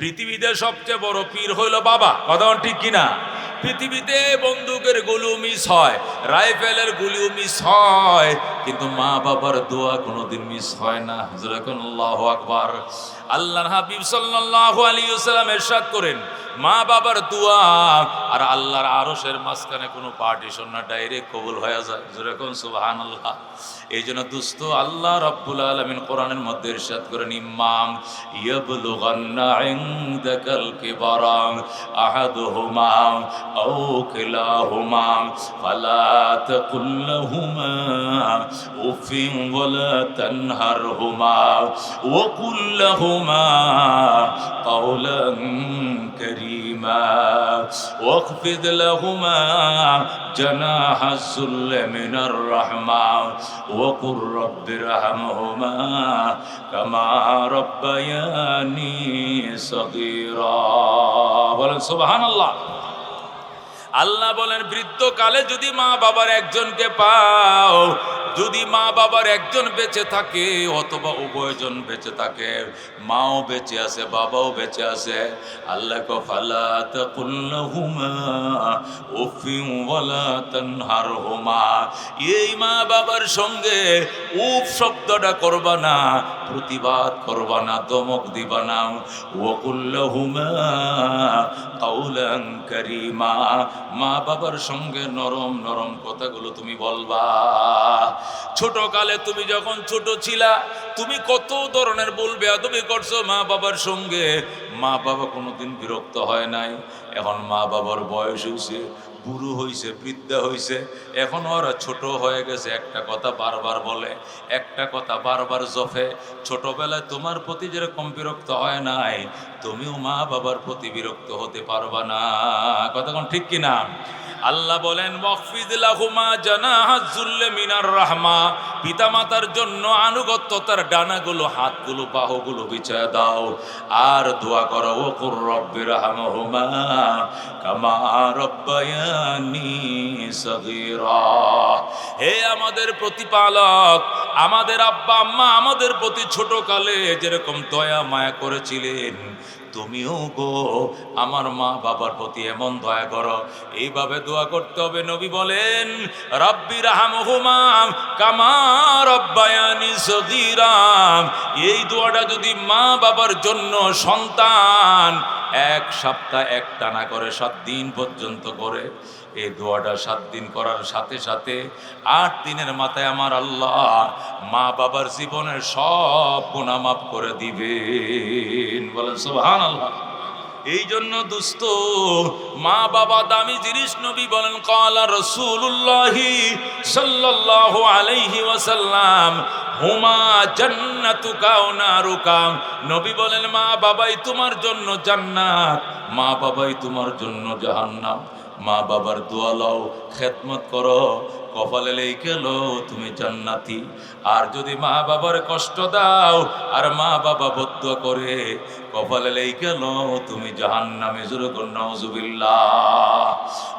পৃথিবীতে সবচেয়ে বড় পীর হইল বাবা, কথা ঠিক কিনা? পৃথিবীতে বন্দুকের গুলিও মিস হয়, রাইফেলের গুলিও মিস হয়, কিন্তু মা বাবার দোয়া কোনোদিন মিস হয় না। যেরকম আল্লাহু আকবার। আল্লাহর হাবিব সাল্লাল্লাহু আলাইহি ওয়াসাল্লাম ইরশাদ করেন, মা বাবার দোয়া আর আল্লাহর আরশের মাঝখানে কোনো পার্টিশন না, ডাইরেক্ট কবুল হয়ে যায়। যেরকম সুবহানাল্লাহ। এই জন্য দুস্থ আল্লাহ রাব্বুল আলামিন কোরআনের মধ্যে ইরশাদ করেন, ইম্মাম ইয়াবলুগান্না ইনদাকাল কিবারা আহাদুহুমা আও কিলাহুমা ফালা তাকুল লাহুমা উফিন ওয়ালা তানহারহুমা ওয়া কুল লাহুমা কাওলান কারীমা ওয়াখফিদ লাহুমা জানাহা যুল্লি মিনার রাহমা وقل رب ارحمهما كما ربياني صغيرا। বলেন সুবহানাল্লাহ। আল্লাহ বলেন, বৃদ্ধকালে যদি মা বাবার একজনকে পাও, যদি মা বাবার একজন বেঁচে থাকে অথবা উভয়জন বেঁচে থাকে, মাও বেঁচে আছে বাবাও বেঁচে আছে, আল্লাহ কো ফালা তাকুল লাহুমা উফিন ওয়ালা তানহারহুমা, এই মা বাবার সঙ্গে উফ শব্দটা করবা না, প্রতিবাদ করবা না, ধমক দিবা না। ওয়া কুল লাহুমা কাওলান কারীমা, মা বাবার সঙ্গে নরম নরম কথাগুলো তুমি বলবা। ছোট কালে তুমি যখন ছোট ছিলা, তুমি কত ধরনের ভুল বেয়াদবি করছো মা বাবার সঙ্গে, মা বাবা কোনোদিন বিরক্ত হয় নাই। এখন মা বাবার বয়স হয়েছে, বুড়ো হয়েছে, বৃদ্ধা হয়েছে, এখন ওরা ছোট হয়ে গেছে, একটা কথা বারবার বলে, একটা কথা বারবার জফে। ছোটবেলায় তোমার প্রতি যেরকম বিরক্ত হয় নাই, তুমিও মা বাবার প্রতি বিরক্ত হতে পারবা না। কতক্ষণ ঠিক কিনা? আল্লাহ বলেন, ওয়াখফিদ লাহুমা জানাহা যুল্লি মিনার রাহমা, পিতামাতার জন্য আনুগত্যতার ডানাগুলো, হাতগুলো, বাহুগুলো বিছায়া দাও, আর দোয়া করো, ওকুর রব্বিরহামহুমা কামা রব্বায়ানি সগীরা। হে আমাদের প্রতিপালক, আমাদের আব্বা আম্মা আমাদের প্রতি ছোটকালে যেরকম দয়া মায়া করেছিলেন, তুমিও গো আমার মা বাবার প্রতি এমন দয়া করো। এইভাবে দোয়া করতে হবে। নবী বলেন, রব্বিরহামহুমা কামা রব্বায়ানি সগীরা। এই দোয়াটা যদি মা বাবার জন্য সন্তান এক সপ্তাহ একটানা করে 7 দিন পর্যন্ত করে, এই দোয়াটা 7 দিন করার সাথে সাথে 8 দিনের মাথায় আমার আল্লাহ মা বাবার জীবনের সব গুনাহ মাফ করে দিবেন। বলেন সুবহানাল্লাহ। এই জন্য দুস্থ মা বাবা দামি জিনিস। নবী বলেন, ক্বালা রাসূলুল্লাহি সাল্লাল্লাহু আলাইহি ওয়াসাল্লাম হুমা জান্নাতুকা ওয়া নারুকা। নবী বলেন, মা বাবাই তোমার জন্য জান্নাত, মা বাবাই তোমার জন্য জাহান্নাম। মা বাবার দোয়া লও, খেদমত করো, কপালে লেখে লো তুমি জান্নাতি। আর যদি মা বাবার কষ্ট দাও আর মা বাবা বদদুয়া করে, কপালে লেখে লো তুমি জাহান্নামে। জোরে কর নাউযুবিল্লাহ।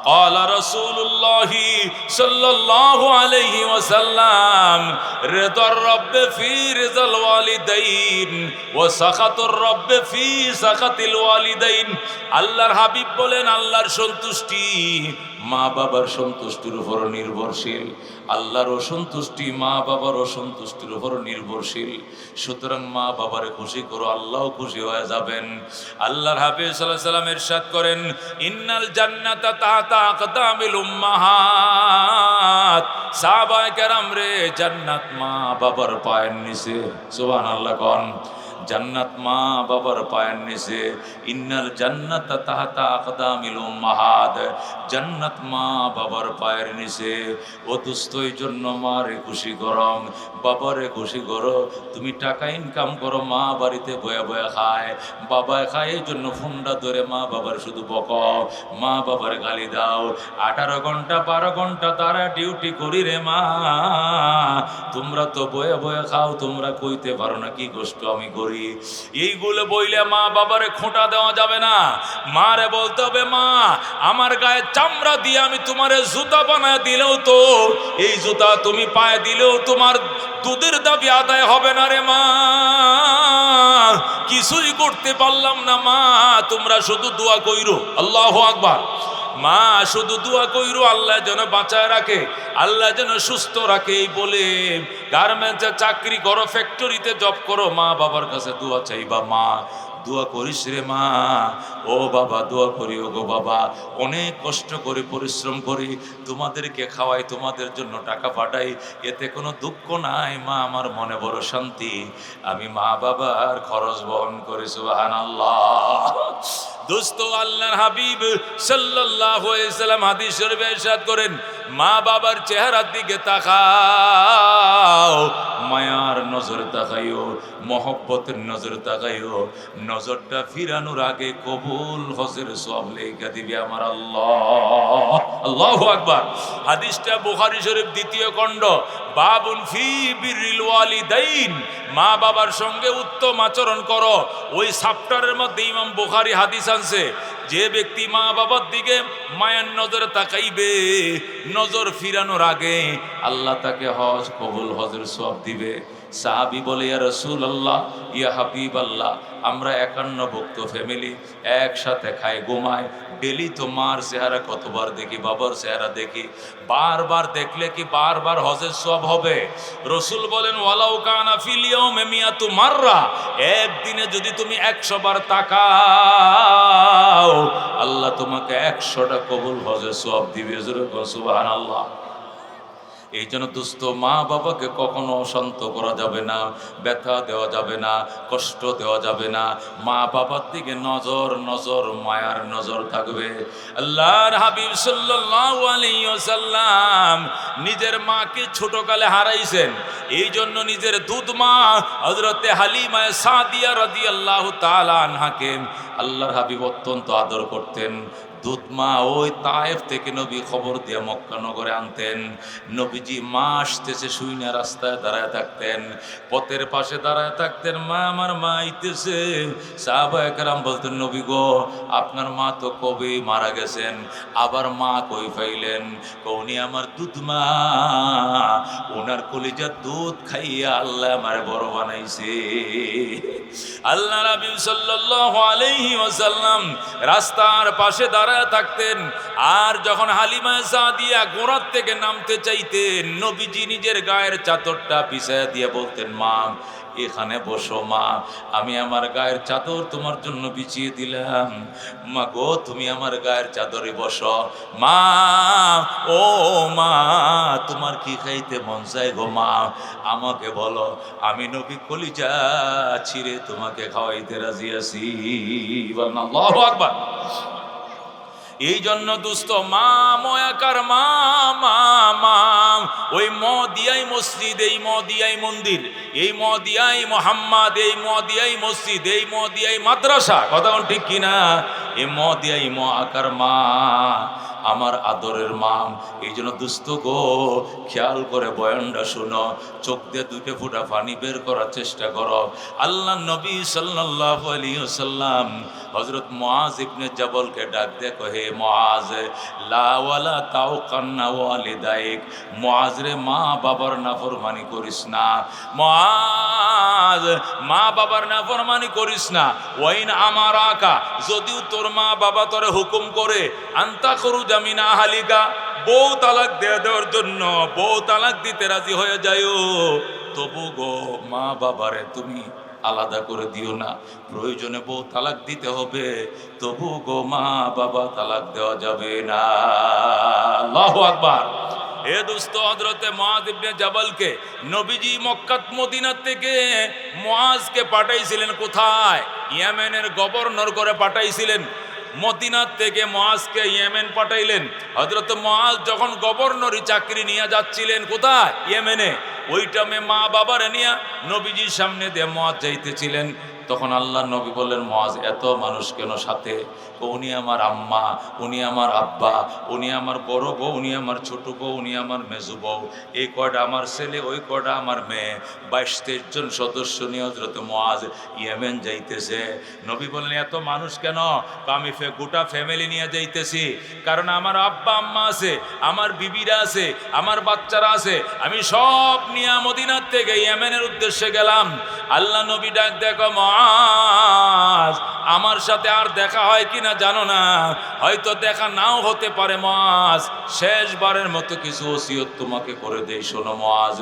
ক্বালা রাসূলুল্লাহি সাল্লাল্লাহু আলাইহি ওয়াসাল্লাম রিদার রাব্বি ফি রিদাল ওয়ালিদাইন ওয়া সাখাতুর রাব্বি ফি সাখাতিল ওয়ালিদাইন। আল্লাহর হাবিব বলেন, আল্লাহর সন্তুষ্টি মা বাবার সন্তুষ্টির উপর নির্ভরশীল, আল্লাহর অসন্তুষ্টি মা বাবার অসন্তুষ্টির উপর নির্ভরশীল। সুতরাং মা বাবারে খুশি করো, আল্লাহও খুশি হয়ে যাবেন। আল্লাহর হাবিব সাল্লাল্লাহু আলাইহি ওয়াসাল্লাম ইরশাদ করেন, ইন্নাল জান্নাতা তাহতা আকদামিল উম্মাহাত। সাহাবায়ে কেরাম রে, জান্নাত মা বাবার পায়ের নিচে। সুবহানাল্লাহ কোন। জান্নাত মা বাবার পায়ের নিচে। ইন্নাল জান্নাতা তাহতা আকদামিল উম্মাহাত। জান্নাত মা বাবার পায়ের নিচে। ও দুস্থ, এই জন্য মারে খুশি করো, বাবারে খুশি করো। তুমি টাকা ইনকাম করো, মা বাড়িতে বয়া বয়া খায়, বাবায় খায়, এই জন্য ফোনটা ধরে মা বাবার শুধু বকো, মা বাবার গালি দাও। 18 ঘন্টা 12 ঘন্টা তারা ডিউটি করি রে মা, তোমরা তো বয়া বয়া খাও, তোমরা কইতে পারো না কি কষ্ট আমি করি। এইগুলো বইলে মা বাবারে খোঁটা দেওয়া যাবে না। মারে বলতে হবে, মা আমার গায়ে চামড়া দিয়ে আমি তোমারে জুতা বানায় দিলেও তো, এই জুতা তুমি পায়ে দিলেও তোমার দুধের দাবি আদায় হবে না রে মা। কিছুই করতে পারলাম না মা, তোমরা শুধু দোয়া কইরো। আল্লাহু আকবার। মা শুধু দোয়া কইরো আল্লাহ যেন বাঁচায় রাখে, আল্লাহ যেন সুস্থ রাখে। এই বলে গার্মেন্টসে চাকরি করো, ফ্যাক্টরিতে জব করো, মা বাবার কাছে দোয়া চাইবা। মা দোয়া করিস রে মা, ও বাবা দোয়া করি, ও গো বাবা অনেক কষ্ট করে পরিশ্রম করি, তোমাদেরকে খাওয়াই, তোমাদের জন্য টাকা পাঠাই, এতে কোনো দুঃখ নাই মা, আমার মনে বড় শান্তি, আমি মা বাবার খরচ বহন করি। সুবহানাল্লাহ। দোস্ত, আল্লাহর হাবিব সাল্লাল্লাহু আলাইহি সাল্লাম হাদিস শরীফে ইরশাদ করেন, মা বাবার চেহারার দিকে তাকাও, মায়ার নজর তাকাইও, মহব্বতের নজর তাকাইও, নজরটা ফিরানোর আগে কবুল হজের সওয়াব লেখা দিবে আমার আল্লাহ। আল্লাহু আকবার। হাদিসটা বুখারী শরীফ দ্বিতীয় খণ্ড, বাবুন ফি বিররিল ওয়ালিদাইন, মা বাবার সঙ্গে উত্তম আচরণ করো। ওই চ্যাপ্টারের মধ্যে ইমাম বুখারী হাদিস আনছে, যে ব্যক্তি মা বাবার দিকে মায়ার নজরে তাকাইবে, নজর ফিরানোর আগে আল্লাহ তাকে হজ কবুল হজের সওয়াব দিবে। সাহাবী বলে, ইয়া রাসূলুল্লাহ, ইয়া হাবিবাল্লাহ, আমরা 51 ভুক্ত ফ্যামিলি, একসাথে খাই ঘুমাই, ডেলি তো মার চেহারা কতবার দেখি, বাবার চেহারা দেখি, বারবার দেখলে কি বারবার হজের সওয়াব হবে? রাসূল বলেন, ওয়ালাউ কানা ফিল ইয়াউমি মিয়াতু মাররা, একদিনে যদি তুমি 100 বার তাকাও, আল্লাহ তোমাকে 100টা কবুল হজের সওয়াব দিবে। সুবহানাল্লাহ। এই জন্য দুস্থ মা বাবাকে কখনো অশান্ত করা যাবে না, ব্যথা দেওয়া যাবে না, কষ্ট দেওয়া যাবে না। মা বাবার দিকে নজর নজর মায়ার নজর থাকবে। আল্লাহর হাবিব সাল্লাল্লাহু আলাইহি ওয়াসাল্লাম নিজের মাকে ছোটকালে হারাইছেন, এই জন্য নিজের দুধ মা হযরতে হালিমা সাদিয়া রাদিয়াল্লাহু তাআলা আনহাকে আল্লাহর হাবিব অত্যন্ত আদর করতেন। দুধ মা ওই তায়েফ থেকে নবী খবর দিয়ে মক্কা নগরে আনতেন। নবীজি মা আসতেছে শুই না রাস্তায় দাঁড়ায় থাকতেন, পথের পাশে দাঁড়ায় থাকতেন, মা আমার মা আইতেছে। সাহাবায়ে কেরাম বলতেন, নবী গো আপনার মা তো কবে মারা গেছেন, আবার মা কই পাইলেন? উনি আমার দুধ মা, ওনার কলিজার দুধ খাইয়া আল্লাহ আমার বড় বানাইছে। আল্লাহ নবী সাল্লাল্লাহু আলাইহি ওয়াসাল্লাম রাস্তার পাশে দাঁড়ায় থাকতেন, আর যখন হালিমা সাদিয়া ঘোড়ার থেকে নামতে চাইতেন, নবীজি নিজের গায়ের চাদরটা পিছায়া দিয়ে বলতেন, মা এখানে বসো মা, আমি আমার গায়ের চাদর তোমার জন্য বিছিয়ে দিলাম, মা গো তুমি আমার গায়ের চাদরে বসো। মা, ও মা তোমার কি খাইতে মন চায় গো মা, আমাকে বলো, আমি নবী কলিজা ছিঁড়ে তোমাকে খাওয়াইতে রাজি আছি। আল্লাহু আকবার। এই জন্য দুস্থ মা ময়াকার মা মা মা, ওই মদিয়াই মসজিদ, এই মদিয়াই মন্দির, এই মদিয়াই মোহাম্মদ, এই মদিয়াই মসজিদ, এই মদিয়াই মাদ্রাসা, কথা ঠিক কিনা? এই মদিয়াই ময়াকার মা, আমার আদরের মা। এই জন্য দুস্থ গো খেয়াল করে বয়ানটা শোনো, চোখ দিয়ে দুটো ফোঁটা পানি বের করার চেষ্টা করো। আল্লাহ নবী সাল্লাল্লাহু আলাইহি ওয়াসাল্লাম হযরত মুআজ ইবনে জাবলকে ডাক দিয়ে কহে, মুআজ লা ওয়ালা তাওকান্না ওয়ালিদাইক, মুআজ রে মা বাবার নাফরমানি করিস না, মুআজ মা বাবার নাফরমানি করিস না। ওয়াইন আমারাকা, যদিও তোর মা বাবা তোরে হুকুম করে আনতা করু জামিনা হালিকা, বউ তালাক দেওয়ার জন্য বউ তালাক দিতে রাজি হয়ে যায়ও, তবু গো মা বাবারে তুমি আলাদা করে দিও না, প্রয়োজনে বউ তালাক দিতে হবে, তবু গো মা বাবা তালাক দেওয়া যাবে না। আল্লাহু আকবার। এ দোস্ত, হযরতে মুআজ ইবনে জাবালকে নবীজি মক্কা মদিনা থেকে মুআজকে পাঠাইছিলেন কোথায়? ইয়েমেনের গভর্নর করে পাঠাইছিলেন। মদিনা থেকে মুআজকে ইয়েমেন পাঠাইলেন। হযরত মুআজ যখন গভর্নরি চাকরি নিয়ে যাচ্ছিলেন কোথায়? ইয়েমেনে। ওই টাইমে মা বাবারে নিয়ে নবীজির সামনে দিয়ে মুআজ যাইতেছিলেন। তখন আল্লাহ নবী বললেন, মুআজ এত মানুষ কেন সাথে? উনি আমার আম্মা, উনি আমার আব্বা, উনি আমার বড় বউ, উনি আমার ছোট বউ, উনি আমার মেজো বউ, এই কয়টা আমার ছেলে, ওই কয়টা আমার মেয়ে, 22-23 জন সদস্য নিয়ে হযরত মুআজ ইয়েমেন যাইতেছে। নবী বললেন, এত মানুষ কেন? আমি গোটা ফ্যামিলি নিয়ে যাইতেছি, কারণ আমার আব্বা আম্মা আছে, আমার বিবিরা আছে, আমার বাচ্চারা আছে, আমি সব নিয়ে মদিনার থেকে ইয়েমেনের উদ্দেশ্যে গেলাম। আল্লাহ নবী ডাক দেখো, মুআজ মুআজ, আমার সাথে আর দেখা হয় কিনা জানো না, হয়তো দেখা নাও হতে পারে মুআজ, শেষবারের মতো কিছু ওসিয়ত তোমাকে করে দেই, শোনো মুআজ।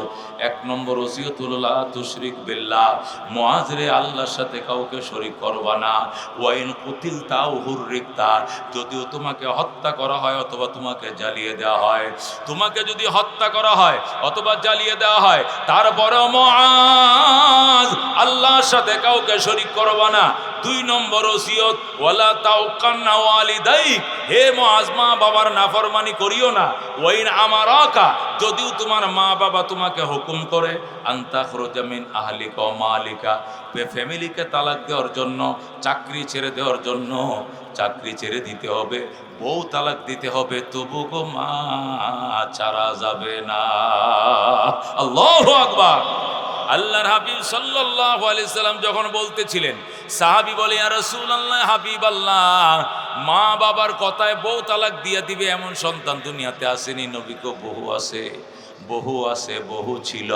এক নম্বর ওসিয়ত হলো লা তুশরিক বিল্লাহ, মুআজ রে আল্লাহর সাথে কাউকে শরীক করবা না। ওয়াইন কুতিলতা আও হুররিকতা, যদিও তোমাকে হত্যা করা হয় অথবা তোমাকে জ্বালিয়ে দেওয়া হয়, তোমাকে যদি হত্যা করা হয় অথবা জ্বালিয়ে দেওয়া হয়, তারপরেও মুআজ আল্লাহর সাথে কাউকে শরীক করবা না। দুই নম্বর ওসিয়ত ওয়ালা তাউকান্না ওয়ালিদাইক, হে মুআজ মা বাবার নাফরমানি করিও না। ওয়াইন আমারাকা, যদিও তোমার মা বাবা তোমাকে হুকুম করে আনতাখরুজা মিন আহলিকা ওয়া মালিকা, ফ্যামিলিকে তালাক দেওয়ার জন্য, চাকরি ছেড়ে দেওয়ার জন্য, চাকরি ছেড়ে দিতে হবে, বউ তালাক দিতে হবে, তবু গো মা ছাড়া যাবে না। আল্লাহু আকবার। আল্লাহর হাবিব সাল্লাল্লাহু আলাইহি সাল্লাম যখন বলতেছিলেন, সাহাবী বলে ইয়া রাসূলুল্লাহ, হাবিবাল্লাহ, মা বাবার কথায় বউ তালাক দিয়ে দিবে এমন সন্তান দুনিয়াতে আসেনি, নবী কো বহু আছে, বহু আছে, বহু ছিল,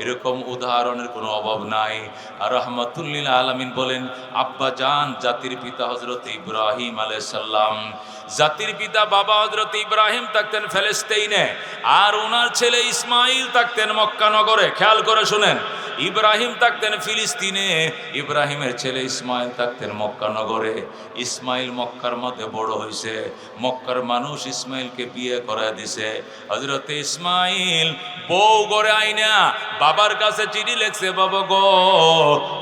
এরকম উদাহরণের কোনো অভাব নাই। আর রাহমাতুল লিল আলামিন বলেন, আব্বা জান জাতির পিতা হযরত ইব্রাহিম আলাইহিস সালাম, জাতির পিতা বাবা হযরত ইব্রাহিম থাকতেন ফিলিস্তিনে, আর ওনার ছেলে ইসমাইল থাকতেন মক্কা নগরে। খেয়াল করে শুনেন, ইব্রাহিম থাকতেন ফিলিস্তিনে, ইব্রাহিমের ছেলে ইসমাইল থাকতেন মক্কা নগরে। ইসমাইল মক্কার মধ্যে বড় হয়েছে, মক্কার মানুষ ইসমাইলকে বিয়ে করায় দিছে। হযরত ইসমাইল বউ গড়ে আইনা বাবার কাছে চিঠি লিখছে, বাবা গো,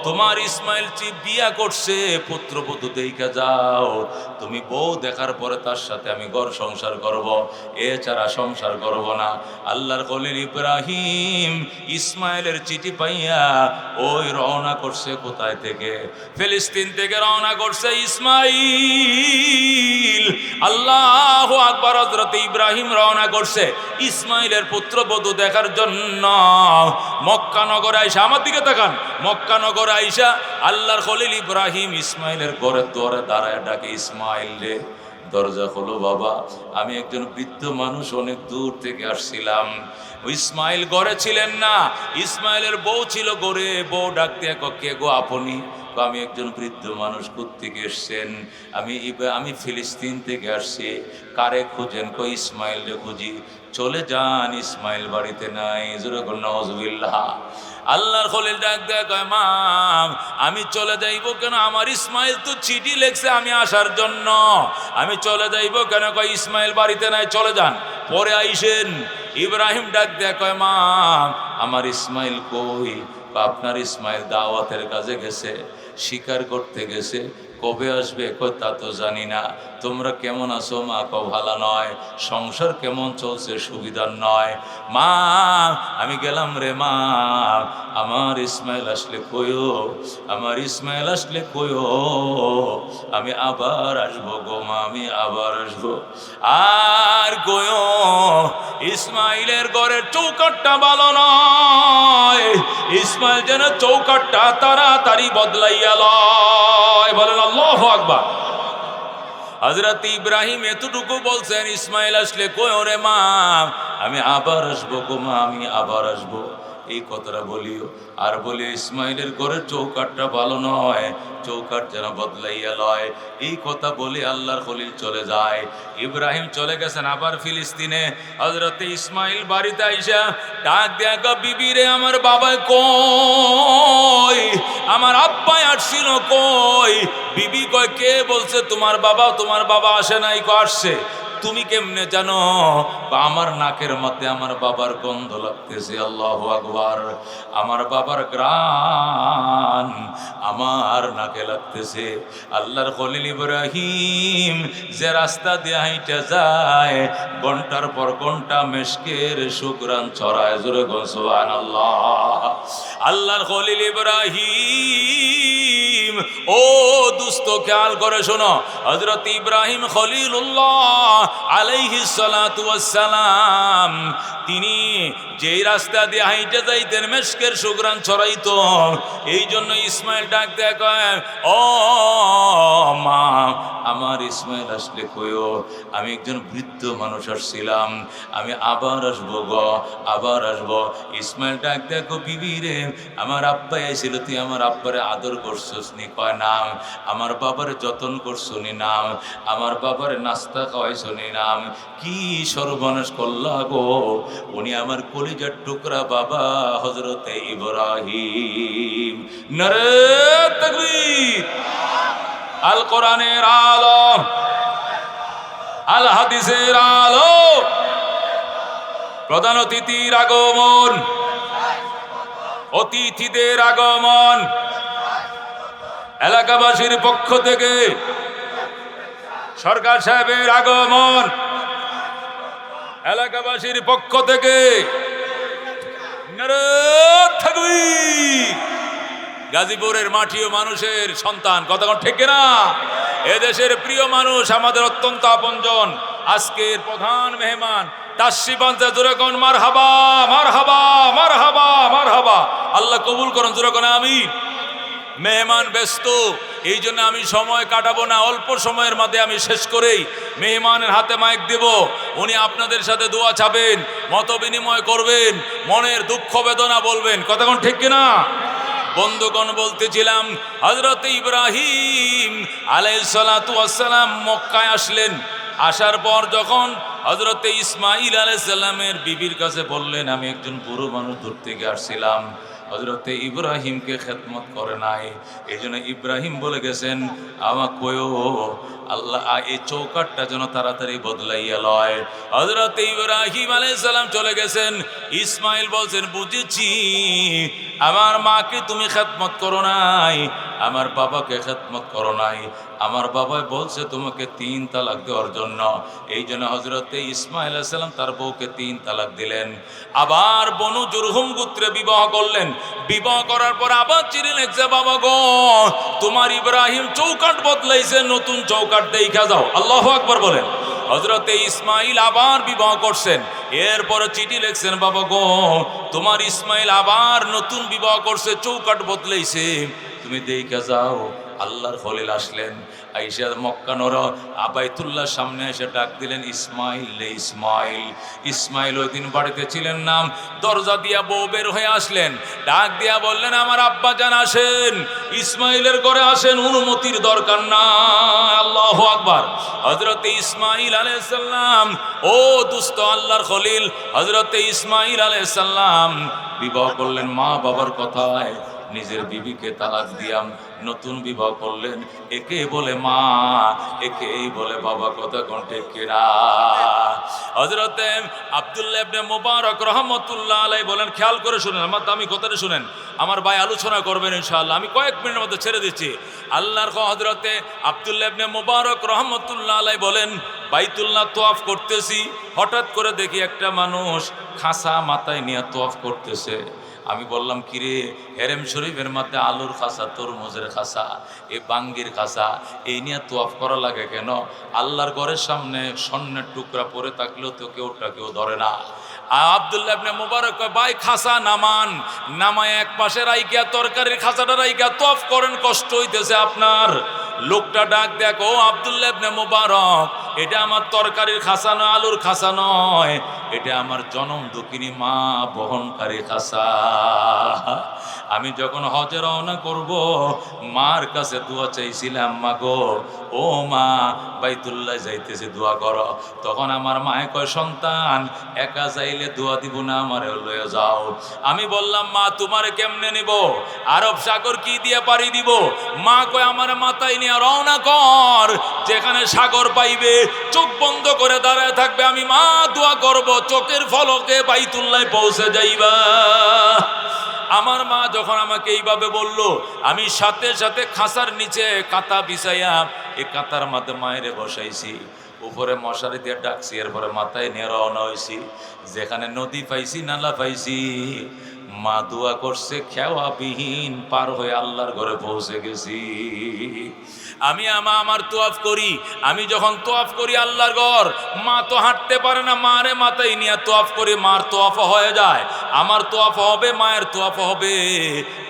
তোমার ইসমাইল বিয়া করছে, পুত্রবধূ দেইখা যাও, তুমি বউ দেখার পরে তার সাথে আমি ঘর সংসার করব, এছাড়া সংসার করব না। আল্লাহর খলিল ইব্রাহিম ইসমাইলের চিঠি পাইয়া ওই রওনা করছে, কোথায় থেকে? ফিলিস্তিন থেকে রওনা করছে ইসমাইল। আল্লাহু আকবার। হযরত ইব্রাহিম রওনা করছে ইসমাইলের পুত্রবধূ দেখার জন্য। মক্কা নগরে আইসা, আমার দিকে তাকান, মক্কা নগরে আইসা আল্লাহর খলিল ইব্রাহিম ইসমাইলের ঘরের দুয়ারে দাঁড়ায় ডাকে, ইসমাইল রে, দরজা খোলো বাবা, আমি একজন বৃদ্ধ মানুষ, অনেক দূর থেকে আসছিলাম। ইসমাইল ঘরে ছিলেন না, ইসমাইলের বউ ছিল ঘরে। বউ ডাক দিয়ে কে গো আপনি? আমি একজন বৃদ্ধ মানুষ। কোত্থেকে এসছেন? আমি ফিলিস্তিন থেকে আসছি। কারে খুঁজেন? কো ইসমাইল রে খুঁজি। চলে যান, ইসমাইল বাড়িতে নাই। যেরকম নাউজুবিল্লাহ। আল্লাহর খলিল ডাক দেয়, কয় মা, আমি চলে যাইব কেন? আমার ইসমাইল তো চিঠি লেখছে আমি আসার জন্য, আমি চলে যাইব কেন? কয় ইসমাইল বাড়িতে নাই, চলে যান, পরে আইসেন। ইব্রাহিম ডাক দেয়, কয় মা, আমার ইসমাইল কই? আপনার ইসমাইল দাওয়াতের কাজে গেছে, শিকার করতে গেছে, কবে আসবে? কই তা তো জানি না। তোমরা কেমন আছো মা? কও ভালো নয়। সংসার কেমন চলছে? সুবিধার নয়। মা, আমি গেলাম রে মা, আমার ইসমাইল আসলে কইও, আমার ইসমাইল আসলে কইও, আমি আবার আসবো গো মা, আমি আবার আসবো। আর কইও ইসমাইলের ঘরের চৌকাটটা ভালো নয়, ইসমাইল যেন চৌকাটটা তাড়াতাড়ি বদলাইয়া লয়। বলেন আল্লাহু আকবার। হযরত ইব্রাহিম এতটুকু বলছেন, ইসমাইল আসলে কইও রে মা, আমি আবার আসবো গো মা, আমি আবার আসবো। এই কথাটা বলিও। আর বলি ইসমাইলের ঘরের চৌকাটটা ভালো নয়, চৌকাট যেন বদলাইয়া লয়। এই কথা বলে আল্লাহর খলিল চলে যায়। ইব্রাহিম চলে গেছেন আবার ফিলিস্তিনে। হযরত ইসমাইল বাড়িতে আইসা ডাক দেয়া, বিবি রে, আমার বাবা কই? আমার আব্বাই আসছিল কই? বিবি কয়, কে বলছে তোমার বাবা? তোমার বাবা আসে নাই। কো আসছে। তুমি কেমনে জানো? আমার নাকের মধ্যে আমার বাবার গন্ধ লাগতেছে। আল্লাহু আকবার। আমার বাবার ঘ্রাণ আমার নাকে লাগতেছে। আল্লাহর খলিল ইব্রাহিম যে রাস্তা দিয়ে হাইটা যায়, ঘন্টার পর ঘন্টা মেশকের সুঘ্রাণ ছড়ায়। জোরে বল সুবহানাল্লাহ। আল্লাহর খলিল ইব্রাহিম, ও দুস্থ, খেয়াল করে শোনো, হযরত ইব্রাহিম খলিলুল্লাহ আলাইহিস সালাতু ওয়াস সালাম, তিনি যেই রাস্তা দিয়ে হাইটে যাইতেন মেশকের সুঘ্রাণ ছড়াইতো। এই জন্য ইসমাইল ডাক দেয়, কয়, ও মা, আমার ইসমাইল আসলে কইও আমি একজন বৃদ্ধ মানুষ আসছিলাম, আমি আবার আসবো গো, আবার আসবো। ইসমাইল ডাক দেখো বিবি রে, আমার আব্বা এসেছিল, তুই আমার আব্বারে আদর করছস নি? কয় নাম। আমার বাবারে যতন করছো নি? নাম। আমার বাবারে নাস্তা খাওয়াইছো নি? নাম। কি সর্বনাশ করলা গো, উনি আমার কলিজার টুকরা বাবা হযরতে ইব্রাহিম। নারে তাকবীর। আল কোরআনের আলো, আল হাদিসের আলো, প্রধান অতিথির আগমন, অতিথিদের আগমন, এলাকাবাসীর পক্ষ থেকে সরকার সাহেবের আগমন, এলাকাবাসীর পক্ষ থেকে নারে তাকবীর। গাজীপুরের মাটি ও মানুষের সন্তান, কতক্ষণ ঠিক না? এদেশের প্রিয় মানুষ, আমাদের অত্যন্ত আপনজন, আজকের প্রধান মেহমান তাশরিফানতে জোরেগণ মারহাবা, মারহাবা, মারহাবা, মারহাবা। আল্লাহ কবুল করুন, জোরেগণ আমিন। মেহমান ব্যস্ত, এই জন্য আমি সময় কাটাবো না, অল্প সময়ের মধ্যে আমি শেষ করেই মেহমানের হাতে মাইক দেব। উনি আপনাদের সাথে দোয়া চাবেন, মত বিনিময় করবেন, মনের দুঃখ বেদনা বলবেন, কতক্ষণ ঠিক কিনা? বন্ধুগণ, বলতেছিলাম হযরত ইব্রাহিম আলাইহিস সালাতু ওয়াস সালাম মক্কায় আসলেন। আসার পর যখন হযরত ইসমাঈল আলাইহিস সালামের বিবির কাছে বললেন, আমি একজন বুড়ো মানুষ দূর থেকে আসছিলাম, হযরতে ইব্রাহিমকে খেদমত করে নাই, এই জন্য ইব্রাহিম বলে গেছেন আমা কয়ো আল্লাহ এই চৌকাটটা যেন তাড়াতাড়ি বদলাইয়া লয়। হযরতে ইব্রাহিম আলাইহিস সালাম চলে গেছেন। ইসমাইল বলছেন, বুঝেছি, আমার মাকে তুমি খেদমত করো নাই, আমার বাবাকে খেদমত করো নাই। আমার বাবা বলছে তোমাকে 3 তালাক দেওয়ার জন্য, এই জন্য হযরতে ইসমাইল আলাইহিস সালাম তার বউকে 3 তালাক দিলেন। আবার বনু জুরহুম গোত্রে বিবাহ করলেন। বিবাহ করার পর আবার চিঠি লিখছে, বাবা গো তোমার ইব্রাহিম চৌকাট বদলাইছে, নতুন চৌকাট দেখা যাও। আল্লাহু আকবার বলেন। হযরতে ইসমাইল আবার বিবাহ করছেন, এরপরে চিঠি লিখছেন, বাবা গো তোমার ইসমাইল আবার নতুন বিবাহ করছে, চৌকাট বদলাইছে, তুমি দেখা যাও। আল্লাহর খলিল আসলেন, আইসা মক্কা নর বাইতুল্লাহর সামনে এসে ডাক দিলেন, ইসমাইল রে ইসমাইল। ইসমাইল ওই দিন বাড়িতে ছিলেন না, দরজা দিয়া বউ বের হয়ে আসলেন, ডাক দিয়া বললেন, আমার আব্বা জান আসেন, ইসমাইলের ঘরে আসেন, অনুমতির দরকার না। আল্লাহু আকবার। হযরতে ইসমাইল আলাইহিস সালাম, ও দুস্থ আল্লাহর খলিল, হযরতে ইসমাইল আলাইহিস সালাম বিবাহ করলেন মা বাবার কথায়, নিজের বিবিকে তালাক দিয়াম নতুন বিবাহ করলেন। একে বলে মা, একেই বলে বাবা, কথা কোনটা কিনা? হযরতে আব্দুল্লাহ ইবনে মুবারক রাহমাতুল্লাহ আলাইহি বলেন, খেয়াল করে শুনেন, আমার দামি কথাটা শুনেন, আমার ভাই আলোচনা করবেন ইনশাআল্লাহ, আমি কয়েক মিনিটের মধ্যে ছেড়ে দিচ্ছি। আল্লাহর হযরতে আব্দুল্লাহ ইবনে মুবারক রাহমাতুল্লাহ আলাইহি বলেন, বাইতুল্লাহ তওয়াফ করতেছি, হঠাৎ করে দেখি একটা মানুষ খাসা মাথায় নিয়ে তওয়াফ করতেছে। আমি বললাম, কিরে, হেরেম শরীফের মধ্যে আলুর খাসা, তরমুজের খাসা, এই বাঙ্গির খাসা, এই নিয়ে তোয়াফ করা লাগে কেন? আল্লাহর ঘরের সামনে স্বর্ণের টুকরা পরে থাকলেও তো কেউ ধরে না। আব্দুল্লাহ ইবনে মুবারক কয়, ভাই খাসা নামান, নামায় এক পাশে রাইকা তরকারির খাসাটা রাইকা তোয়াফ করেন, কষ্ট হইতেছে আপনার। লোকটা ডাক দেখো, আব্দুল্লাহ ইবনে মুবারক, এটা আমার তরকারির খাসা নয়, আলুর খাসা নয়, এটা আমার জনম দুঃখিনী মা বহনকারী খাসা। আমি যখন হজে রওনা করব, মার কাছে দোয়া চাইছিলাম, মা গো, ও মা বাইতুল্লাহ যাইতেছে, দোয়া করো। তখন আমার মায়ে কয়, সন্তান একা যাইলে দোয়া দিব না, আমারে লয়ে যাও। আমি বললাম, মা তোমারে কেমনে নিব, আরব সাগর কি দিয়ে পাড়ি দিব? মা কয়, আমার মাথায় নিয়ে রওনা কর, যেখানে সাগর পাইবে চোখ বন্ধ করে দাঁড়ায় থাকবে, আমি মা দোয়া করব, চোখের ফলকে বাইতুল্লাহ পৌঁছে যাইবা। আমার মা যখন আমাকে এইভাবে বলল, আমি সাথে সাথে খাসার নিচে কাঁথা বিছাইয়া এই কাঁথার মধ্যে মায়েরে বসাইছি, উপরে মশারি দিয়ে ডাকছি, এরপরে মাথায় নিয়ে রওনা হয়েছি। যেখানে নদী পাইছি, নালা পাইছি, মা দোয়া করছে, খেওয়া বিহীন পার হয়ে আল্লাহর ঘরে পৌঁছে গেছি। আমি আমার তোয়াফ করি, আমি যখন তোয়াফ করি আল্লাহর ঘর, মা তো হাঁটতে পারে না, মারে মাথায় নিয়ে তোয়াফ করি, মার তোয়াফ হয়ে যায়। আমার তোয়াফা হবে, মায়ের তোয়াফা হবে।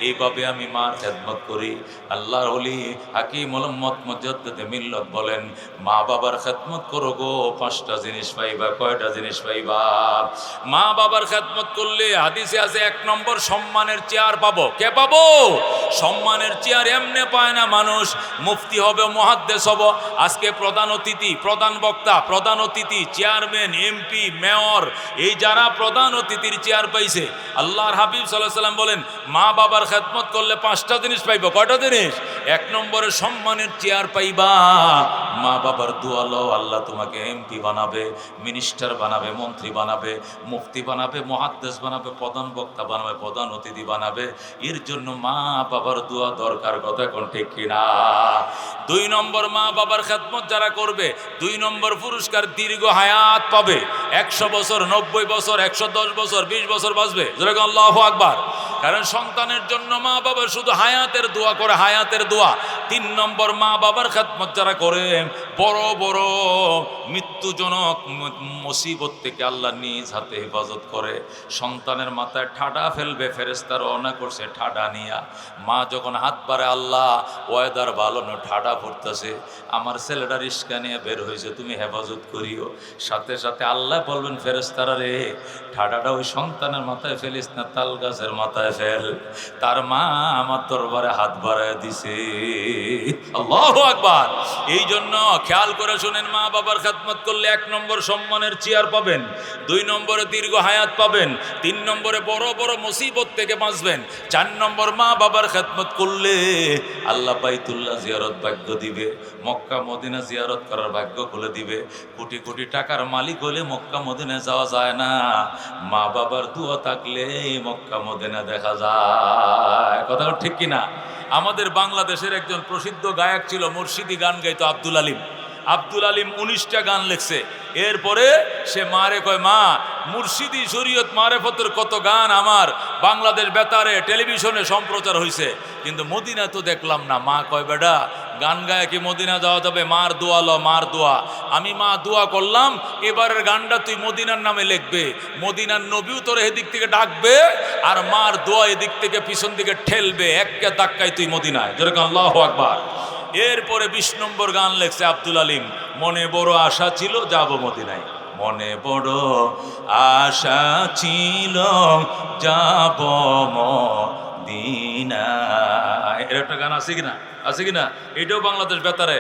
এইভাবে আমি মার খেদমত করি। আল্লাহর ওলি হাকিম মোহাম্মদ মুজাদ্দিদে মিল্লাত বলেন, মা বাবার খেদমত করো গো, 5টা জিনিস পাইবা। কয়টা জিনিস পাইবা? মা বাবার খেদমত করলে হাদিসে আছে 1 নম্বর সম্মানের চেয়ার পাবো। কে পাবো? সম্মানের চেয়ার এমনে পায় না মানুষ। মুফতি হবে, মুহাদ্দিস হব। আজকে প্রধান অতিথি, প্রধান বক্তা, প্রধান অতিথি, চেয়ারম্যান, এমপি, মেয়র, এই যারা প্রধান অতিথির চেয়ার পাইছে, আল্লাহর হাবিব সাল্লাল্লাহু আলাইহি ওয়াসাল্লাম বলেন মা বাবার খেদমত করলে 5টা জিনিস পাইবা। কয়টা জিনিস? 1 নম্বরে সম্মানের চেয়ার পাইবা। মা বাবার দোয়া লও, আল্লাহ তোমাকে এমপি বানাবে, মিনিস্টার বানাবে, মন্ত্রী বানাবে, মুফতি বানাবে, মুহাদ্দিস বানাবে, প্রধান বক্তা বানাবে, প্রধান অতিথি বানাবে। এর জন্য মা বাবার দোয়া দরকার। কথা কোন ঠিক কিনা? 2 নম্বর মা বাবার খেদমত যারা করবে, 2 নম্বর পুরস্কার দীর্ঘ হায়াত পাবে। 100 বছর, 90 বছর, 110 বছর, 20 বছর বাঁচবে। যেরকম আল্লাহু আকবার। কারণ সন্তানের জন্য মা বাবা শুধু হায়াতের দোয়া করে, হায়াতের দোয়া। 3 নম্বর মা বাবার খেদমত যারা করে, বড় বড় মৃত্যুজনক মুসিবত থেকে আল্লাহ নিজ হাতে হেফাজত করে। সন্তানের মাথায় ঠাডা ফেলবে, ফেরেশতা রওনা করছে ঠাডা নিয়া। মা যখন হাত বাড়ায়, আল্লাহ ওয়েদার ভালো না, ঠাডা পড়তেছে, আমার ছেলেটা রিস্কা নিয়ে বের হয়েছে, তুমি হেফাজত করিও। সাথে সাথে আল্লাহ বলবেন ফেরেশতারা, রে ঠাডাটা ওই সন্তানের মাথায় ফেলিস না, তাল গাছের মাথায় ফেল। তার মা আমার দরবারে হাত বাড়ায় দিছে। আল্লাহু আকবার। এই জন্য খেয়াল করে শুনেন, মা বাবার খেদমত করলে 1 নম্বর সম্মানের চেয়ার পাবেন, 2 নম্বরে দীর্ঘ হায়াত পাবেন, 3 নম্বরে বড় বড় মুসিবত থেকে বাঁচবেন, 4 নম্বর মা বাবার খেদমত করলে আল্লাহ বাইতুল্লাহ জিয়ারত ভাগ্য দিবে, মক্কা মদিনা জিয়ারত করার ভাগ্য খুলে দিবে। কোটি কোটি টাকার মালিক হলে মক্কা মদিনা যাওয়া যায় না, মা বাবার দোয়া থাকলে মক্কা মদিনা দেখা যায়। কথা ঠিক কিনা? আমাদের বাংলাদেশের একজন প্রসিদ্ধ গায়ক ছিল, মুর্শিদি গান গাইতো, আব্দুল আলিম। আব্দুল আলিম 19টা গান লিখছে। এরপরে সে মারে কয়, মা মুর্শিদি শরীয়ত মারেফতের কত গান আমার বাংলাদেশ বেতারে টেলিভিশনে সম্প্রচার হয়েছে, কিন্তু মদিনা তো দেখলাম না। মা কয়, বেটা গান গায়ে কি মদিনা যাওয়া যাবে? মার দোয়া ল, মার দোয়া। আমি মা দোয়া করলাম, এবারের গানটা তুই মদিনার নামে লিখবে, মদিনার নবীও তোর এদিক থেকে ডাকবে, আর মার দোয়া এদিক থেকে পিছন দিকে ঠেলবে, একে ধাক্কায় তুই মদিনায়। যেরকম আল্লাহু আকবার। এরপরে 20 নম্বর গান লেখছে আব্দুল আলিম, মনে বড় আশা ছিল যাব মদিনায়। মনে বড় আশা ছিল যাব মদিনায়। এর একটা গান আছে কিনা? আছে কিনা? এটাও বাংলাদেশ বেতারে।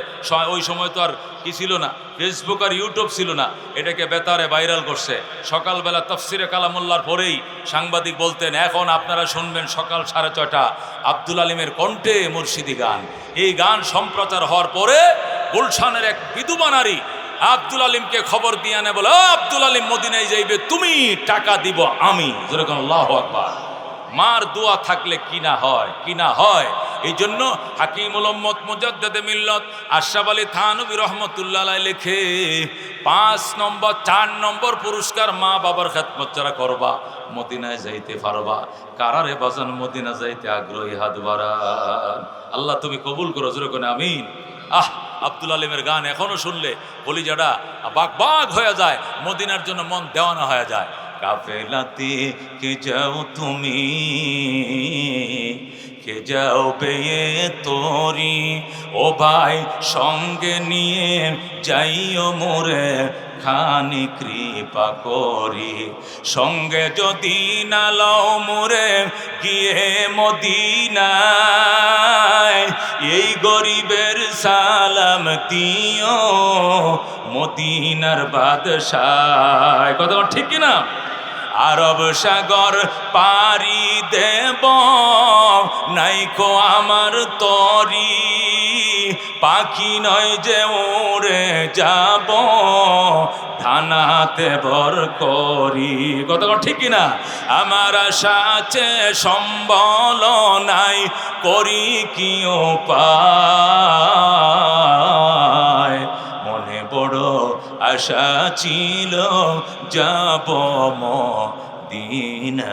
ওই সময় তো আর কি ছিল না, ফেসবুক আর ইউটিউব ছিল না, এটাকে বেতারে ভাইরাল করছে। সকালবেলা তাফসিরে কালামুল্লাহর পরেই সাংবাদিক বলতেন, এখন আপনারা শুনবেন সকাল 6:30 আব্দুল আলিমের কণ্ঠে মুর্শিদি গান। এই গান সম্প্রচার হওয়ার পরে গুলশানের এক বিধবা নারী আব্দুল আলিমকে খবর দিয়ে আনে, বলে, আব্দুল আলিম মদিনায় যাইবে, তুমি টাকা দিব আমি। যেরকম আল্লাহু আকবার। মার দোয়া থাকলে কি না হয়, কি না হয়। এই জন্য হাকিমুল উম্মত মুজাদ্দিদে মিল্লাত আশরাফ আলী থানভী রহমতুল্লাহ আলাইহি লেখে, 4 নম্বর পুরস্কার মা বাবার খেদমত যারা করবা, মদিনায় যাইতে পারবা। কারারে বাজান মদিনা যাইতে আগ্রহী হাত বাড়ান। আল্লাহ তুমি কবুল করো, যেরকম আমিন। আব্দুল আলিমের গান এখনো শুনলে কলিজাটা বাগ বাগ হয়ে যায়, মদিনার জন্য মন দেওয়ানা হয়ে যায়। কাফেলাতে কে যাও তুমি, কে যাও বেয়ে তোরি, ও ভাই সঙ্গে নিয়ে যাইও মোরে, খানি কৃপা করি। সঙ্গে যদি না লও মোরে গিয়ে মদিনায়, এই গরিবের সালাম দিও মদিনার বাদশাহ। কথা ঠিক কিনা? আরব সাগর পারি দেব, নাইকো আমার তরি, পাখি নয় যে উড়ে যাব, ধানাতে ভর করি। কথা ঠিক কিনা? আমার আশা আছে সম্বল নাই, করি কি উপায়। মনে বড় আশা ছিল যাব মদিনায়।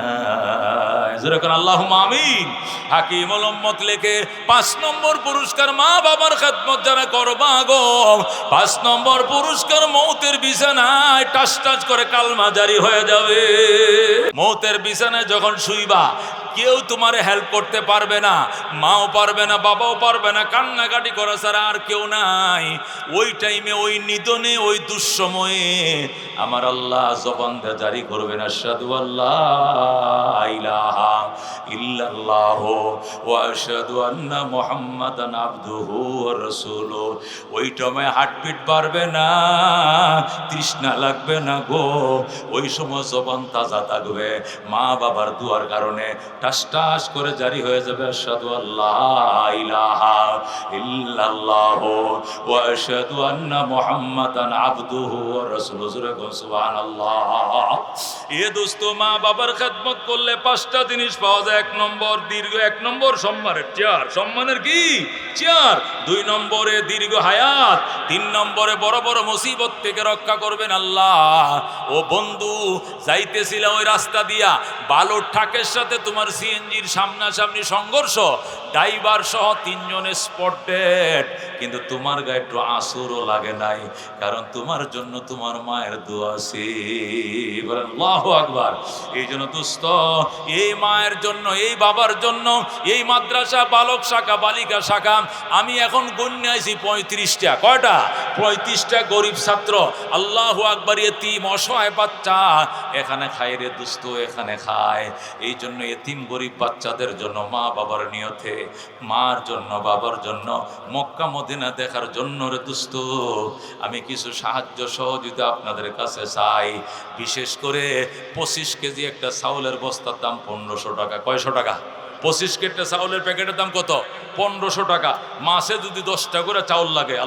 যেরকম আল্লাহুম্মা আমিন। হাকিমুল উম্মত লেখে 5 নম্বর পুরস্কার মা বাবার খেদমত যারা করবা গো, 5 নম্বর পুরস্কার মৌতের বিছানায় টাস টাস করে কালমা জারি হয়ে যাবে। মৌতের বিছানায় যখন শুইবা কেউ তোমার হেল্প করতে পারবে না, মাও পারবে না, বাবাও পারবে না, কান্নাকাটি করা ছাড়া আর কেউ নাই। ওই টাইমে, ওই নিদনে, ওই দুঃসময়ে আমার আল্লাহ জবান দিয়ে জারি করবেন আশহাদু আল্লাহ ইলাহা ইল্লাল্লাহ ওয়া আশহাদু আন্না মুহাম্মাদান আবদুহু ওয়া রাসূলুহু। ওই টাইমে হার্টবিট বাড়বে না, তৃষ্ণা লাগবে না গো, ওই সময় জবান তাজা থাকবে। মা বাবার দুয়ার কারণে টাস টাস করে জারি হয়ে যাবে আশহাদু আল্লাহ ইলাহা ইল্লাল্লাহ ওয়া আশহাদু আন্না মুহাম্মাদান আবদুহু ওয়া রাসূলুহু। সুবহানাল্লাহ। এ দোস্ত, মা বাবার খেদমত করলে 5টা জিনিস পাওয়া যায়। 1 নম্বর দীর্ঘ, 1 নম্বর সম্মানের চেয়ার, সম্মানের কি চেয়ার। 2 নম্বরে দীর্ঘ হায়াত। 3 নম্বরে বড় বড় মুসিবত থেকে রক্ষা করবেন আল্লাহ। ও বন্ধু, যাইতেছিল ওই রাস্তা দিয়া, বালুর ঠাকের সাথে তোমার সিএনজির সামনাসামনি সংঘর্ষ, ড্রাইভার সহ 3 জনের স্পট ডেড, কিন্তু তোমার গায়ে একটু আঁসুরও লাগে নাই, কারণ তোমার জন্য তোমার মায়ের দোয়া আছে। বলেন আল্লাহু আকবার। এই জন্য দোস্ত, এই মায়ের জন্য, এই বাবার জন্য, এই মাদ্রাসা বালক শাখা, বালিকা শাখা, আমি এখন গণ্যে আইছি 35টা। কয়টা? 35টা গরিব ছাত্র। আল্লাহু আকবার। এতিম অসহায় বাচ্চা এখানে খায় রে দোস্ত, এখানে খায়। এই জন্য এতিম গরিব বাচ্চাদের জন্য মা বাবার নিয়তে, মার জন্য, বাবার জন্য, মক্কা মদিনা দেখার জন্য রে দোস্ত, আমি কিছু সাহায্য সহযোগিতা আপনাদের কাছে চাই। বিশেষ করে 25 কেজি একটা চাউলের বস্তার দাম 1500 টাকা। কয়শো টাকা? 25 কেজি চাউলের প্যাকেটের দাম কত? 1500 টাকা। মাসে যদি 10টা করে চাউল লাগে,